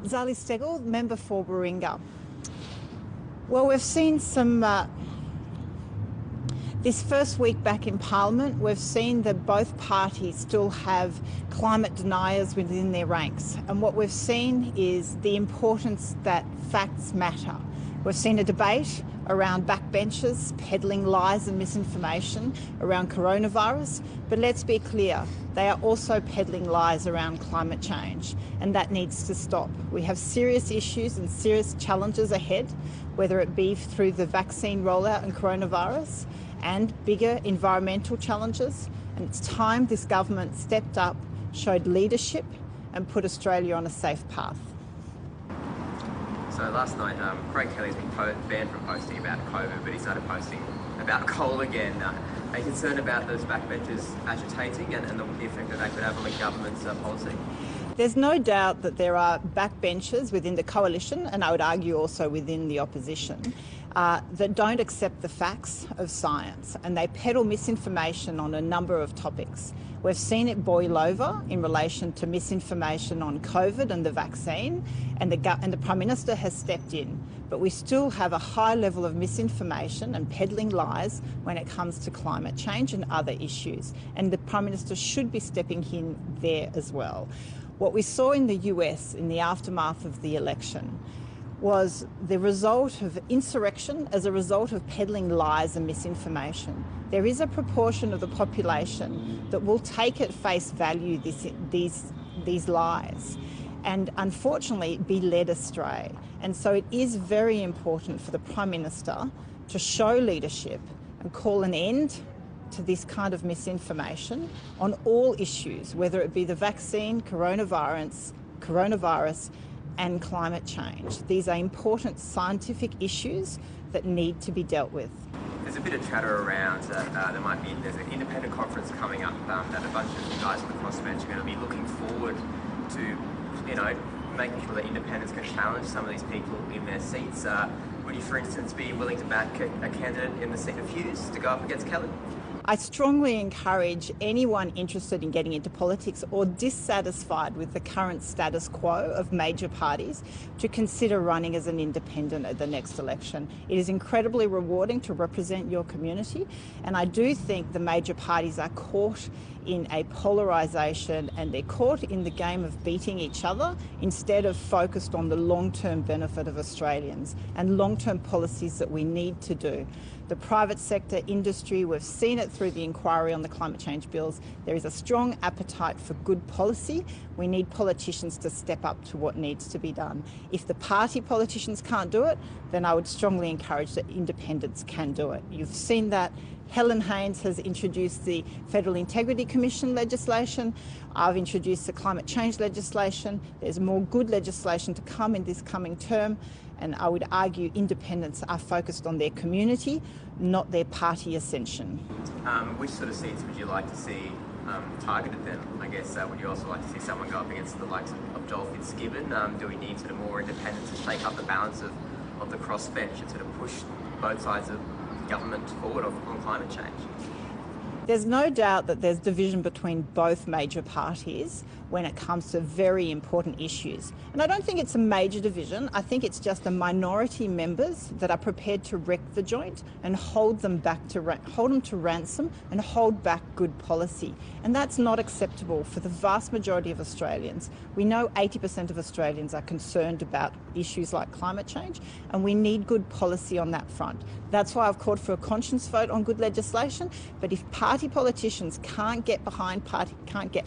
Zali Steggall, member for Warringah. Well, we've seen some, this first week back in Parliament, we've seen that both parties still have climate deniers within their ranks. And what we've seen is the importance that facts matter. We've seen a debate around backbenchers, peddling lies and misinformation around coronavirus, but let's be clear, they are also peddling lies around climate change, and that needs to stop. We have serious issues and serious challenges ahead, whether it be through the vaccine rollout and coronavirus and bigger environmental challenges, and it's time this government stepped up, showed leadership and put Australia on a safe path. So last night, Craig Kelly's been banned from posting about COVID, but he started posting about coal again. Are you concerned about those backbenchers agitating and the effect that they could have on the government's policy? There's no doubt that there are backbenchers within the coalition, and I would argue also within the opposition, that don't accept the facts of science, and they peddle misinformation on a number of topics. We've seen it boil over in relation to misinformation on COVID and the vaccine, and the Prime Minister has stepped in. But we still have a high level of misinformation and peddling lies when it comes to climate change and other issues, and the Prime Minister should be stepping in there as well. What we saw in the US in the aftermath of the election was the result of insurrection as a result of peddling lies and misinformation. There is a proportion of the population that will take at face value these lies and unfortunately be led astray. And so it is very important for the Prime Minister to show leadership and call an end to this kind of misinformation on all issues, whether it be the vaccine, coronavirus and climate change. These are important scientific issues that need to be dealt with. There's a bit of chatter around that there's an independent conference coming up that a bunch of guys on the crossbench are going to be looking forward to, making sure that independents can challenge some of these people in their seats. Would you, for instance, be willing to back a candidate in the seat of Hughes to go up against Kelly? I strongly encourage anyone interested in getting into politics or dissatisfied with the current status quo of major parties to consider running as an independent at the next election. It is incredibly rewarding to represent your community, and I do think the major parties are caught in a polarisation and they're caught in the game of beating each other instead of focused on the long-term benefit of Australians and long-term policies that we need to do. The private sector industry, we've seen it through the inquiry on the climate change bills. There is a strong appetite for good policy. We need politicians to step up to what needs to be done. If the party politicians can't do it, then I would strongly encourage that independents can do it. You've seen that. Helen Haines has introduced the Federal Integrity Commission legislation. I've introduced the climate change legislation. There's more good legislation to come in this coming term, and I would argue independents are focused on their community, not their party ascension. Which sort of seats would you like to see targeted then? I guess would you also like to see someone go up against the likes of Joel Fitzgibbon? Do we need sort of more independents to shake up the balance of the crossbench and sort of push both sides of government forward on climate change? There's no doubt that there's division between both major parties when it comes to very important issues. And I don't think it's a major division. I think it's just the minority members that are prepared to wreck the joint and hold them to ransom and hold back good policy. And that's not acceptable for the vast majority of Australians. We know 80% of Australians are concerned about issues like climate change, and we need good policy on that front. That's why I've called for a conscience vote on good legislation. But if party politicians can't get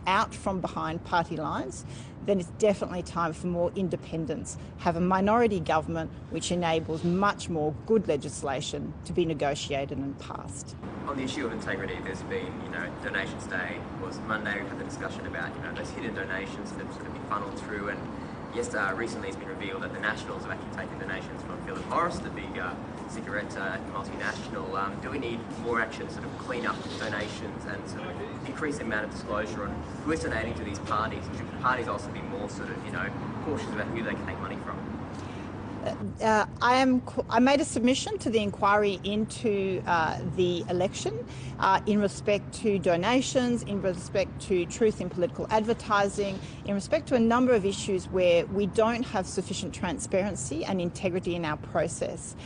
out from behind party lines, then it's definitely time for more independents, have a minority government which enables much more good legislation to be negotiated and passed. On the issue of integrity, there's been, Donations Day was Monday. We had the discussion about, those hidden donations that sort of be funneled through, and recently it's been revealed that the Nationals have actually taken donations from Philip Morris, the big cigarette multinational. Do we need more action to sort of clean up donations and sort of increase the amount of disclosure on who is donating to these parties? And should parties also be more sort of, cautious about who they can take money from? I made a submission to the inquiry into the election in respect to donations, in respect to truth in political advertising, in respect to a number of issues where we don't have sufficient transparency and integrity in our process.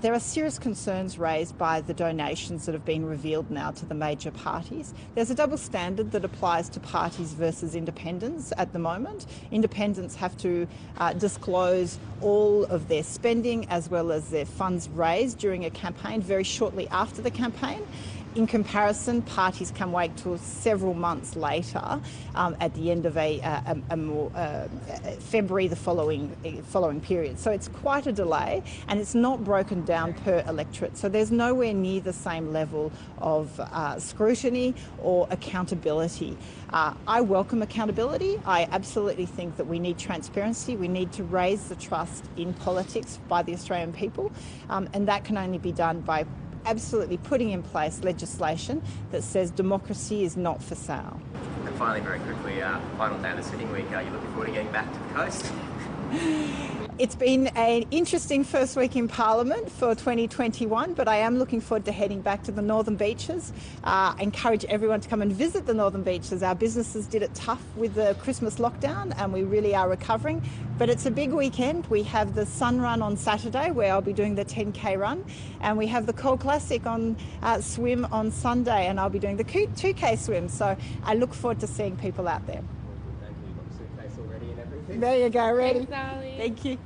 There are serious concerns raised by the donations that have been revealed now to the major parties. There's a double standard that applies to parties versus independents at the moment. Independents have to disclose all of their spending as well as their funds raised during a campaign very shortly after the campaign. In comparison, parties can wait till several months later at the end of a more February the following period. So it's quite a delay, and it's not broken down per electorate. So there's nowhere near the same level of scrutiny or accountability. I welcome accountability. I absolutely think that we need transparency. We need to raise the trust in politics by the Australian people, and that can only be done by absolutely putting in place legislation that says democracy is not for sale. And finally, very quickly, final day of the sitting week, are you looking forward to getting back to the coast? It's been an interesting first week in Parliament for 2021, but I am looking forward to heading back to the Northern Beaches. I encourage everyone to come and visit the Northern Beaches. Our businesses did it tough with the Christmas lockdown, and we really are recovering. But it's a big weekend. We have the Sun Run on Saturday, where I'll be doing the 10K run, and we have the Coal Classic on swim on Sunday, and I'll be doing the 2K swim. So I look forward to seeing people out there. Thank you. You've got the suitcase already and everything. There you go, ready. Thanks, Zali. Thank you.